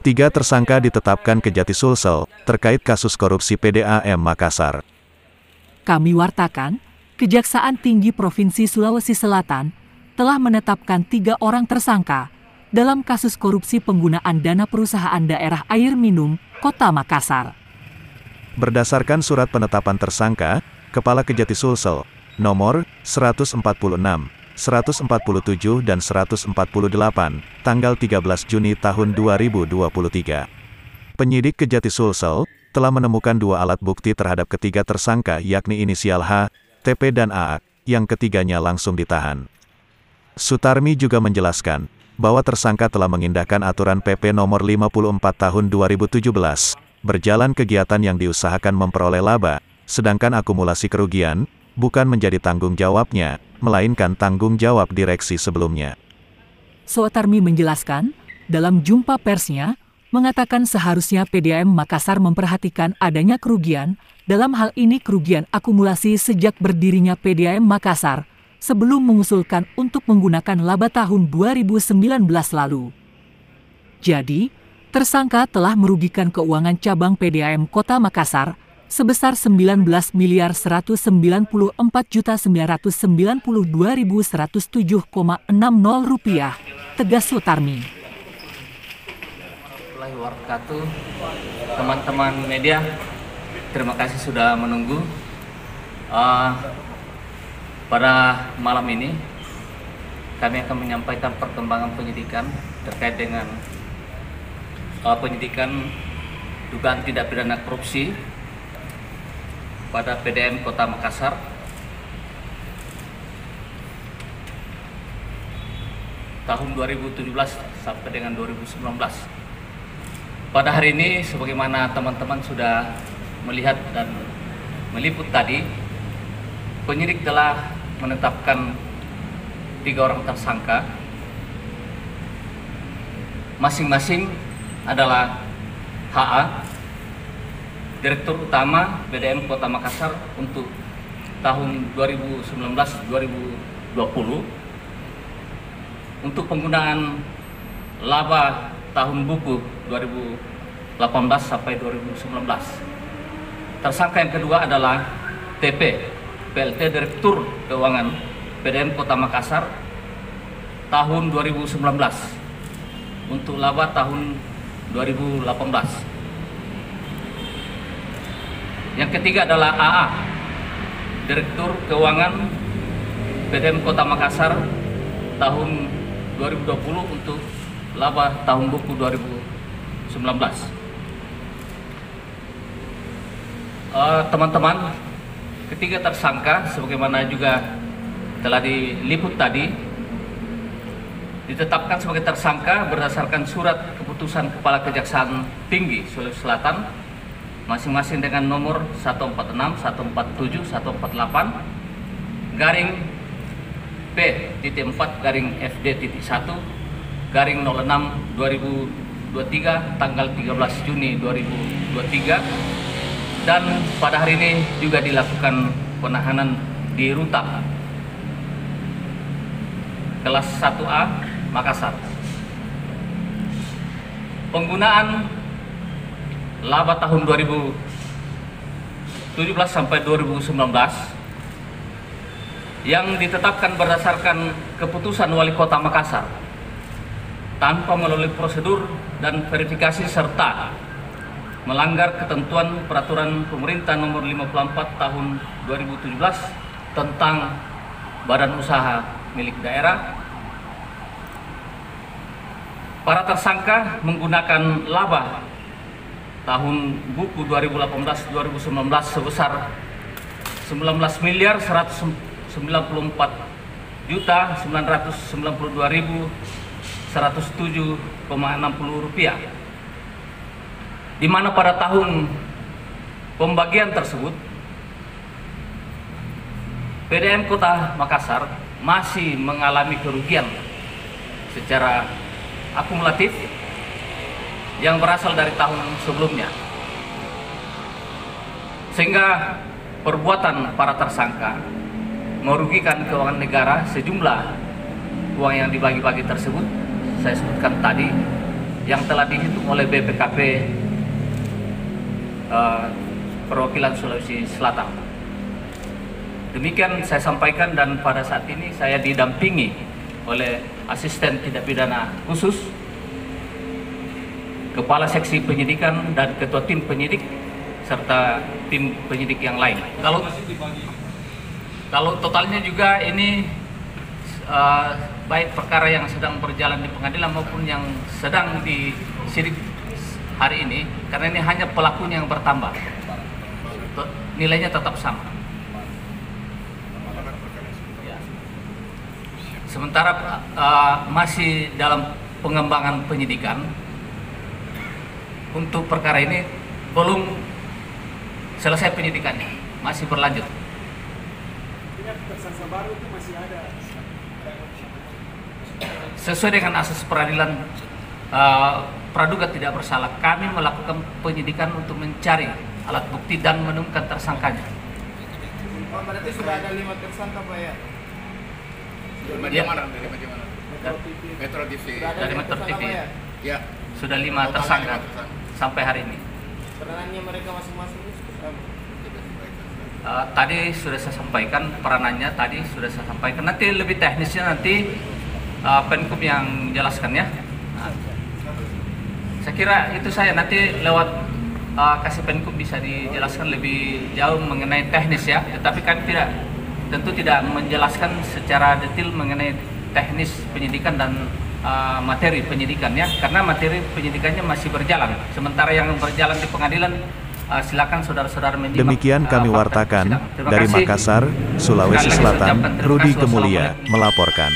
3 tersangka ditetapkan Kejati Sulsel terkait kasus korupsi PDAM Makassar. Kami wartakan, Kejaksaan Tinggi Provinsi Sulawesi Selatan telah menetapkan 3 orang tersangka dalam kasus korupsi penggunaan dana perusahaan daerah air minum Kota Makassar. Berdasarkan surat penetapan tersangka, Kepala Kejati Sulsel, nomor 146, 147 dan 148, tanggal 13 Juni tahun 2023. Penyidik Kejati Sulsel telah menemukan 2 alat bukti terhadap ketiga tersangka yakni inisial H, TP dan AA, yang ketiganya langsung ditahan. Sutarmi juga menjelaskan bahwa tersangka telah mengindahkan aturan PP nomor 54 tahun 2017, berjalan kegiatan yang diusahakan memperoleh laba, sedangkan akumulasi kerugian bukan menjadi tanggung jawabnya, melainkan tanggung jawab direksi sebelumnya. Sutarmi menjelaskan, dalam jumpa persnya, mengatakan seharusnya PDAM Makassar memperhatikan adanya kerugian, dalam hal ini kerugian akumulasi sejak berdirinya PDAM Makassar, sebelum mengusulkan untuk menggunakan laba tahun 2019 lalu. Jadi, tersangka telah merugikan keuangan cabang PDAM Kota Makassar sebesar Rp19.994.192.107,60, tegas Sutarmi. Warahmatullahi teman-teman media, terima kasih sudah menunggu. Pada malam ini kami akan menyampaikan perkembangan penyidikan terkait dengan penyidikan dugaan tindak pidana korupsi pada PDAM Kota Makassar tahun 2017 sampai dengan 2019. Pada hari ini, sebagaimana teman-teman sudah melihat dan meliput tadi, penyidik telah menetapkan 3 orang tersangka, masing-masing adalah HA, Direktur Utama PDAM Kota Makassar untuk tahun 2019-2020 untuk penggunaan laba tahun buku 2018 sampai 2019. Tersangka yang kedua adalah TP, PLT Direktur Keuangan PDAM Kota Makassar tahun 2019 untuk laba tahun 2018. Yang ketiga adalah AA, Direktur Keuangan PDAM Kota Makassar tahun 2020 untuk laba tahun buku 2019. Teman-teman, ketiga tersangka sebagaimana juga telah diliput tadi ditetapkan sebagai tersangka berdasarkan surat keputusan Kepala Kejaksaan Tinggi Sulawesi Selatan masing-masing dengan nomor 146, 147, 148 garing P.4 garing FD.1 garing 06 2023 tanggal 13 Juni 2023, dan pada hari ini juga dilakukan penahanan di Ruta kelas 1A Makassar. Penggunaan laba tahun 2017 sampai 2019 yang ditetapkan berdasarkan keputusan Wali Kota Makassar tanpa melalui prosedur dan verifikasi serta melanggar ketentuan peraturan pemerintah nomor 54 tahun 2017 tentang badan usaha milik daerah. Para tersangka menggunakan laba tahun buku 2018-2019 sebesar 19.994.992.107,60 rupiah, di mana pada tahun pembagian tersebut PDAM Kota Makassar masih mengalami kerugian secara akumulatif yang berasal dari tahun sebelumnya, sehingga perbuatan para tersangka merugikan keuangan negara sejumlah uang yang dibagi-bagi tersebut saya sebutkan tadi yang telah dihitung oleh BPKP Perwakilan Sulawesi Selatan. Demikian saya sampaikan, dan pada saat ini saya didampingi oleh Asisten Tindak Pidana Khusus, Kepala Seksi Penyidikan dan Ketua Tim Penyidik serta tim penyidik yang lain. Kalau totalnya juga ini baik perkara yang sedang berjalan di pengadilan maupun yang sedang disidik hari ini, karena ini hanya pelakunya yang bertambah, nilainya tetap sama. Sementara masih dalam pengembangan penyidikan. Untuk perkara ini belum selesai penyidikannya, masih berlanjut. Tersangka baru itu masih ada. Sesuai dengan asas peradilan praduga tidak bersalah, kami melakukan penyidikan untuk mencari alat bukti dan menemukan tersangkanya. Berarti sudah ada 5 tersangka, Pak ya? Dari mana? Metro TV. Dari Metro TV. Ya. Sudah 5 tersangka sampai hari ini. Peranannya mereka masing-masing itu seperti apa? Tadi sudah saya sampaikan peranannya, nanti lebih teknisnya nanti Penkum yang menjelaskannya. Saya kira itu saya nanti lewat kasih Penkum bisa dijelaskan lebih jauh mengenai teknis ya, tetapi kami tentu tidak menjelaskan secara detail mengenai teknis penyidikan dan materi penyidikannya, karena materi penyidikannya masih berjalan. Sementara yang berjalan di pengadilan, silakan saudara-saudara menyimak. Demikian kami fakta wartakan persidangan. Terima dari kasih. Makassar, Sulawesi Sekali lagi saya Selatan, ucapkan terima Rudi kasih. Kemulia Wassalamualaikum. melaporkan.